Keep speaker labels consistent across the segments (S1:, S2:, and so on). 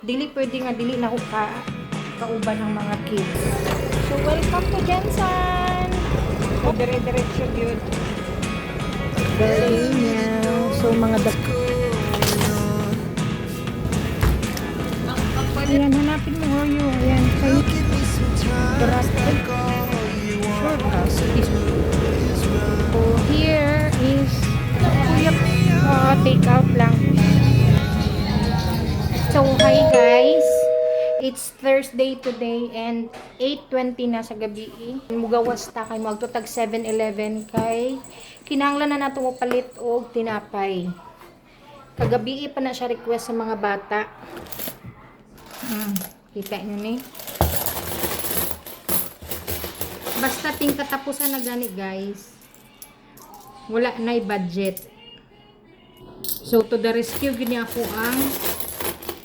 S1: Dili pwede nga dili na ko kauban ng mga kids. So welcome to Jensen. O dire-diretso yun. Galing niya. So mga ayan, hanapin mo Oreo. Ayan, kayo. Grasted. So here is take out lang. So hi guys. It's Thursday today and 8:20 na sa gabi. Mugawas ta kay magtutag 7-Eleven kay kinahanglan na nato mo palit og tinapay. Kagabi pa na siya request sa mga bata. Kita nyo ni. Basta ting katapusan na gani guys. Wala na'y budget. So to the rescue gini ako ang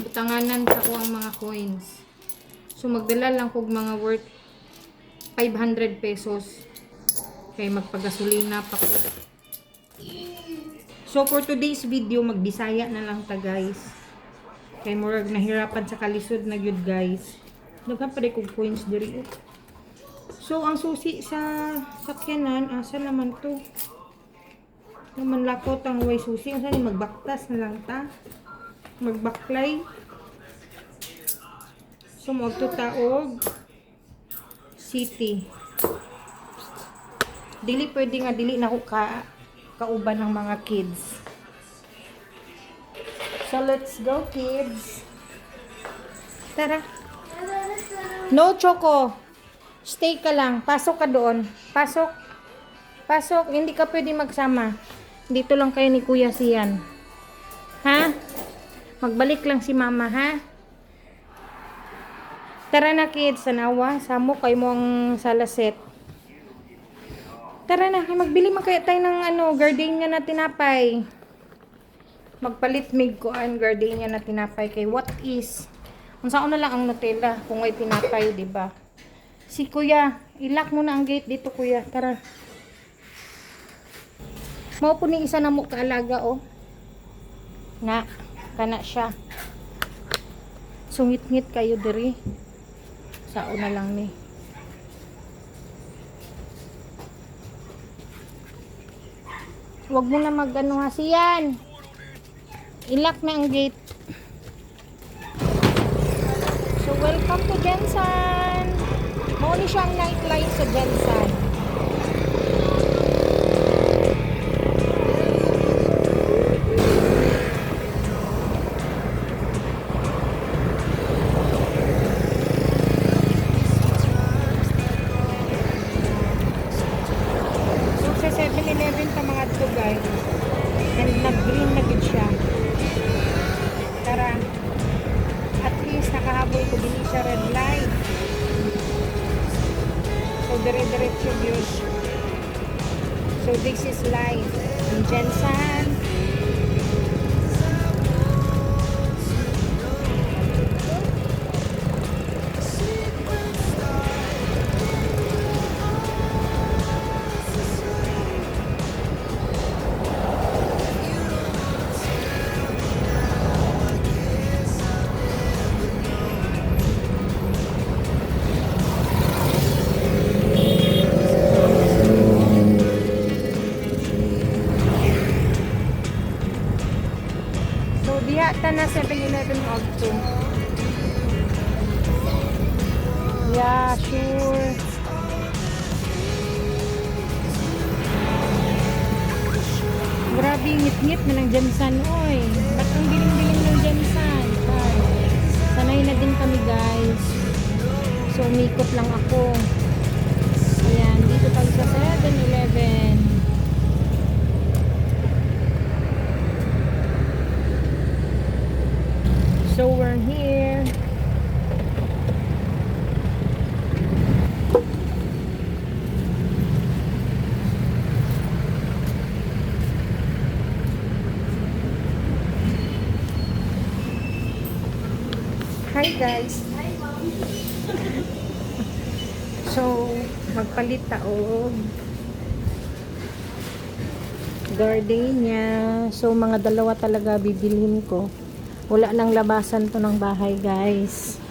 S1: butanganan sa ko ang mga coins. So magdala lang kog mga worth 500 pesos. Kay magpagasolina pa ko. So for today's video magbisaya na lang ta guys. Kay murag nahirapan sa kalisod na gyud guys. Daghan pa kog coins diri. So ang susi sa sakyanan asa naman to? Naman lakot ang way susi. Asa ni magbaktas na lang ta? Magbaklay. So magtutaog city. Dili pwede nga dili na ko kauban ng mga kids. So let's go kids. Tara. No Choco. Stay ka lang. Pasok ka doon. Pasok. Pasok. Hindi ka pwede magsama. Dito lang kayo ni Kuya Sian. Ha? Magbalik lang si Mama, ha? Tara na kids. Sanawa. Samo kayo mo ang salaset. Tara na. Magbili man kaya tayo ng gardenia na tinapay. Magpalit mig ko ang gardenia na tinapay kay what is. Kung saan na lang ang Nutella kung ay tinapay, di ba? Si Kuya, ilak mo na ang gate dito Kuya. Tara. Mao po ni isa na mo kaalaga oh. Na, kana siya. Sungit-ngit kayo diri. Sao na lang ni. Huwag mo na magano ha siyan. Ilak na ang gate. So welcome to Jensen. Mao ni siyang nightlight sa Jensen. So sa 7-Eleven ta mga to guys. And nag-green na gid siya. Tara. At least nakahabol ko din siya red light. So dire-diretso yun. So this is life in Jensen. Diha ta na 7-Eleven also. Yeah, sure. Grabe, ngit-ngit na ng Jensen, oy. Ba't ang biling-biling ng Jensen? Ay, sanay na din kami, guys. So, umikot lang ako. Ayan, dito tayo sa 7-Eleven. So we're here. Hi guys. Hi mom. So magpalit taog gardenia. So mga dalawa talaga bibilhin ko. Wala nang labasan to ng bahay, guys.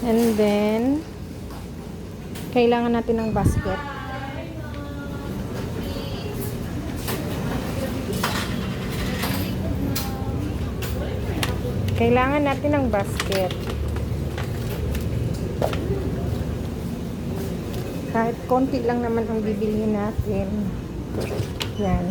S1: And then, kailangan natin ng basket. Kailangan natin ng basket. Kahit konti lang naman ang bibilihin natin. Yan.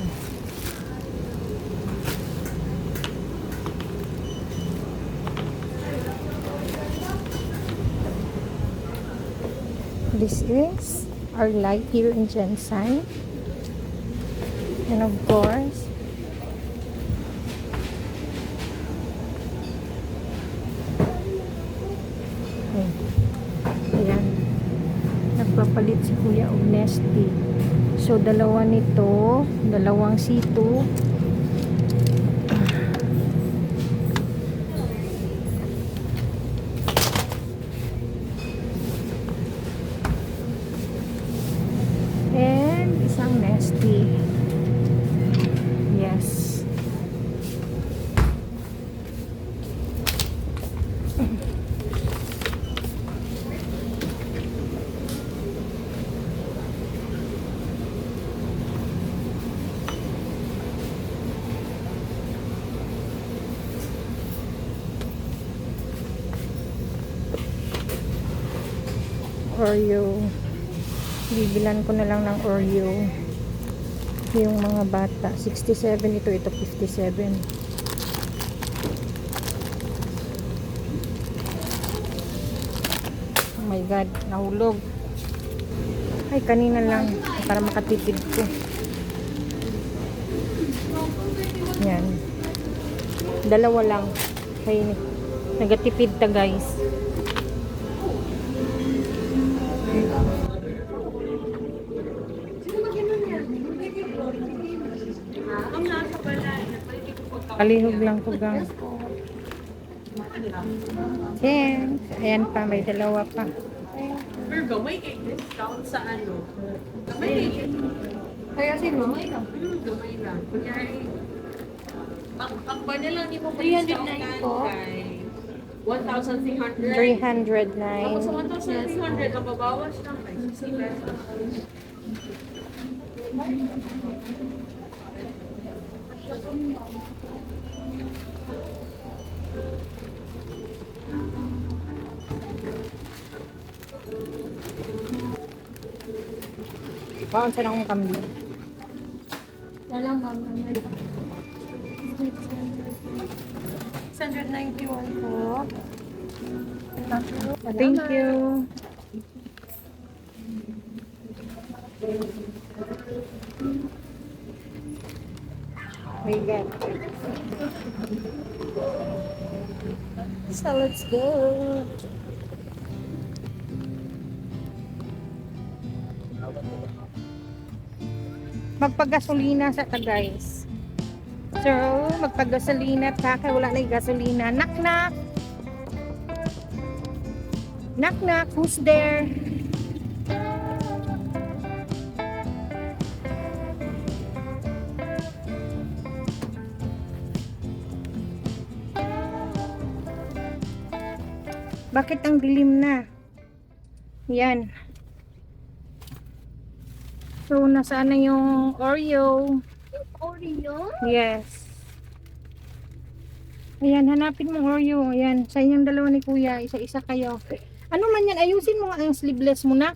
S1: This is our light here in Jensen. And of course, ayan, nagpapalit si Kuya og Nesty. So, dalawa nito, dalawang C2. And isang Nesty. Yes. Oreo. Bibilan ko na lang ng Oreo. Yung mga bata. 67 ito. Ito 57. Oh my God. Nahulog. Ay, kanina lang. Para makatipid ko. Yan. Dalawa lang. Kaya nagatipid ta, guys. Kalihog lang ko, gang. Thanks. Ayan pa, may dalawa pa.
S2: Virgo, may discount sa ano? May
S3: Kaya sino? May lang.
S2: gamay lang. Kunyari, ang ba lang ni mo
S3: 309 po.
S2: 1,300.
S1: 309.
S2: Tapos sa 1,300, ang babawas lang ay 60 pesos.
S1: Bakit saan akong kambing?
S3: Dalang ma'am. 691 po.
S1: Thank you. My God. So let's go. Magpagasolina sa ta, guys. So, magpagasolina ta kay wala na yung gasolina. Knock knock. Knock knock, who's there? Bakit ang dilim na? Yan. So, nasaan na yung Oreo?
S3: Oreo?
S1: Yes. Ayan, hanapin mo Oreo. Ayan, sa inyong dalawa ni Kuya. Isa-isa kayo. Ano man yan? Ayusin mo nga yung sleeveless mo na.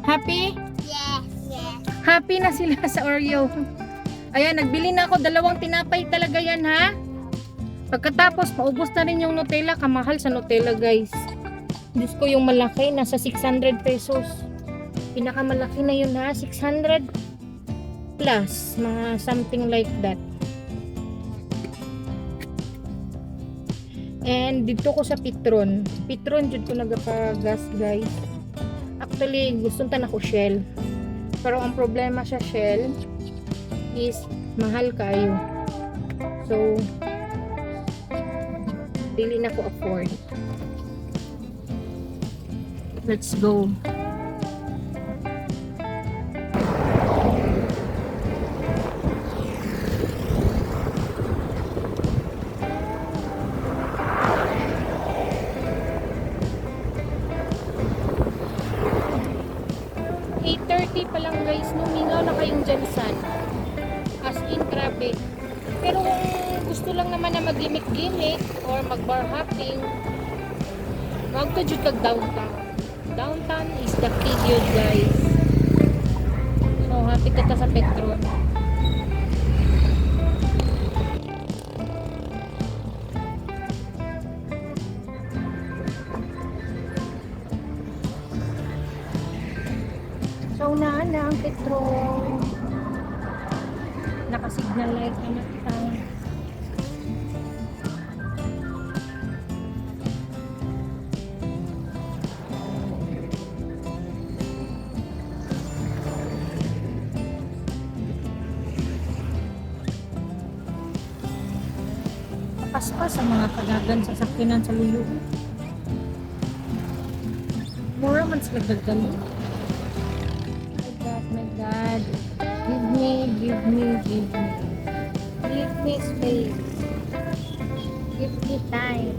S1: Happy?
S3: Yes. Yes.
S1: Happy na sila sa Oreo. Ayan, nagbili na ako. 2 tinapay talaga yan, ha? Pagkatapos, paubos na rin yung Nutella. Kamahal sa Nutella, guys. Diyos ko, yung malaki, nasa 600 pesos. Pinakamalaki na yun, ha? 600 plus. Mga something like that. And dito ko sa Petron. Petron, dito ko nagapagas, guys. Actually, gusto na ko Shell. Pero ang problema sa Shell is mahal kayo. So, dili na ko afford. Let's go. gabi. Pero kung gusto lang naman na mag-gimmick-gimmick or mag-bar hopping, magto jud kag downtown. Downtown is the key yun, guys. So, happy ka sa Petron. So, na ang Petron. Naka-signal light naman tayo. Paspas ang mga kagagan sa sakyanan sa luyo. Mura man sila gagali. My God. Give me. Give me space. Give me time.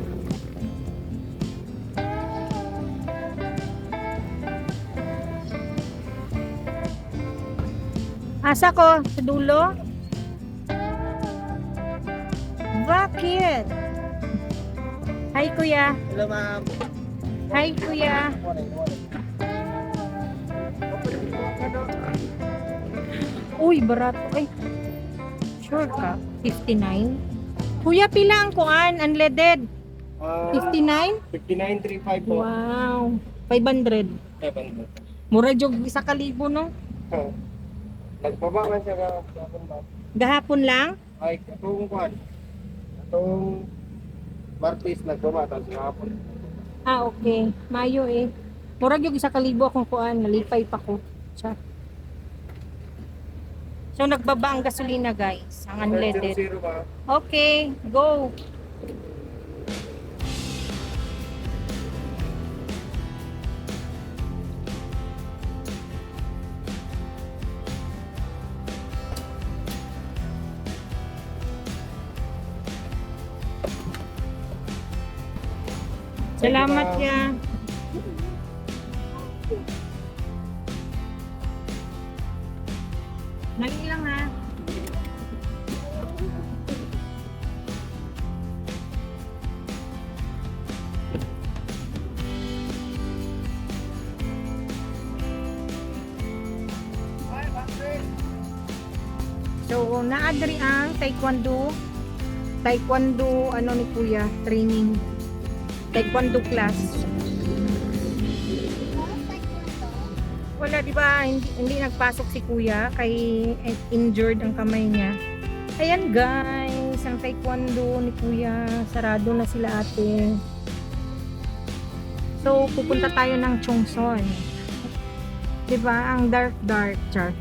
S1: Asa ko? Sa dulo? Bakit? Hi, kuya.
S4: Hello, ma'am.
S1: Hi, kuya. Uy, barato. Ay, sure ka? 59? Kuya, pila ang kuan? Unleaded? 59?
S4: 59.35 po.
S1: Wow. 500.
S4: 700.
S1: Mura jog 1,000, no?
S4: Nagbaba man siya kahapon ba?
S1: Gahapon lang?
S4: Ay, itong kuhan. Itong Martis nagbaba tapos kahapon.
S1: Ah, okay. Mayo eh. Mura jog 1,000 akong kuan. Nalipay pa ko. Siya. So, nagbaba ang gasolina, guys. Ang unleaded.
S4: 0 ba?
S1: Okay, go. Salamat ya. Nali lang ha. So, naadri ang taekwondo ano ni kuya, training. Taekwondo class. Wala, di ba? Hindi nagpasok si kuya kay injured ang kamay niya. Ayan guys, ang taekwondo ni kuya, sarado na sila ate. So, pupunta tayo ng Chongson. Di ba? Ang dark chart.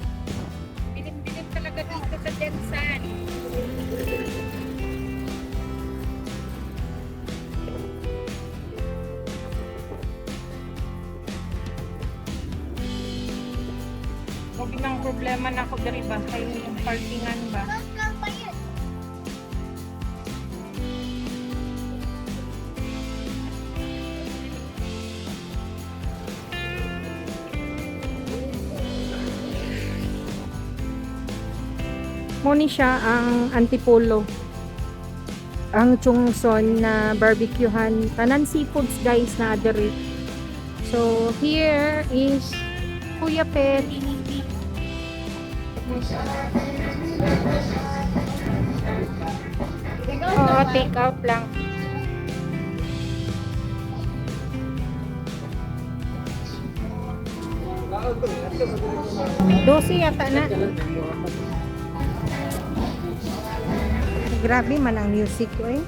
S1: Bilim-bilim talaga dito sa Densan. Huwag nang problema na ako dali ba? Kay parkingan ba? Muni siya ang Antipolo. Ang Chongson na barbecuehan. Tanan seafoods guys na adere. So here is Kuya Pet. Oo, take out lang. Dosi yata na. Grabe man ang music ko eh.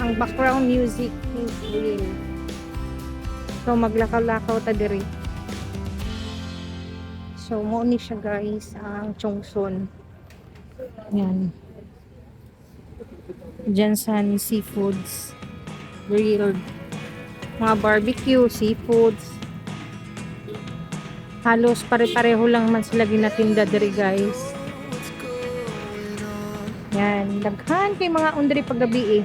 S1: Ang background music is real. So maglakaw-lakaw ta diri. So mo ni siya guys ang Chongson. Yan. Jansan Seafoods. Grilled. Mga barbecue, seafoods. Halos pare-pareho lang man sila ginatinda diri guys. Yan, daghan kay mga undri paggabi eh.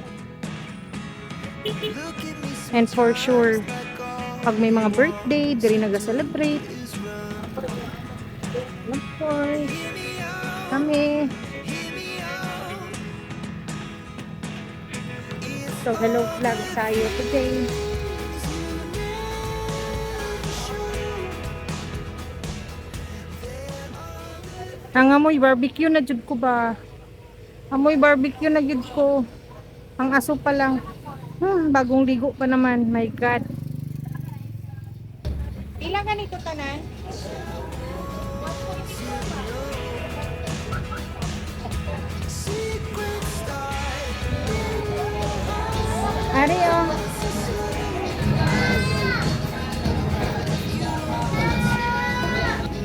S1: And for sure, pag may mga birthday, diri naga-celebrate. Of course, kami. So, hello vlog tayo today. Ang amoy barbecue na jud ko ba? Amoy barbecue na jud ko. Ang aso pa lang. Bagong ligo pa naman. My God. Ilang ganito tanan? Ari oh.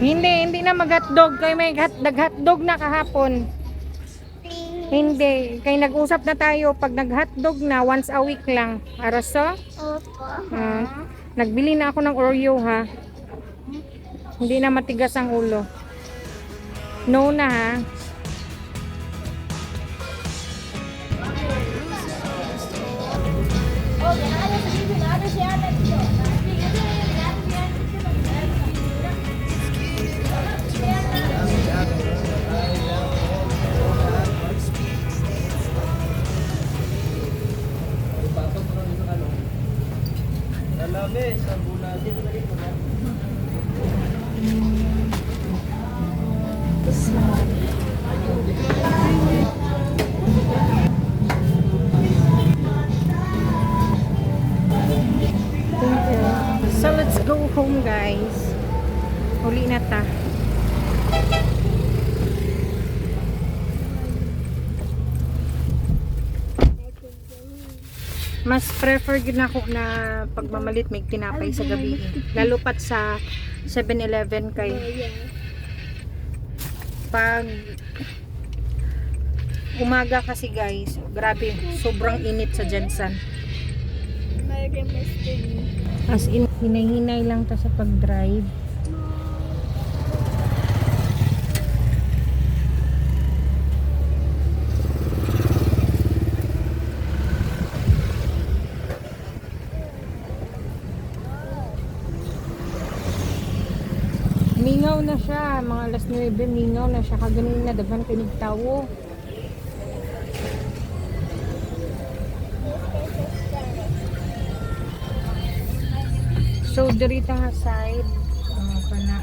S1: Hindi na mag-hotdog. Kaya may nag-hotdog na kahapon. Hindi. Kaya nag-usap na tayo. Pag nag-hotdog na, once a week lang. Araso?
S3: Opo.
S1: Nagbili na ako ng Oreo ha. Hindi na matigas ang ulo. No na ha. So let's go home guys. Uli na ta. Mas prefer gid nako na pagmamalit may tinapay sa gabi. Lalo pat sa 7-Eleven kay pag umaga kasi guys, grabe, sobrang init sa Jensen. As in, hinay-hinay lang ta sa pag-drive. Mingaw na siya, mga alas 9, mingaw na siya. Kaganin na, daghan kinig tawo. So, dirita nga side. Pana.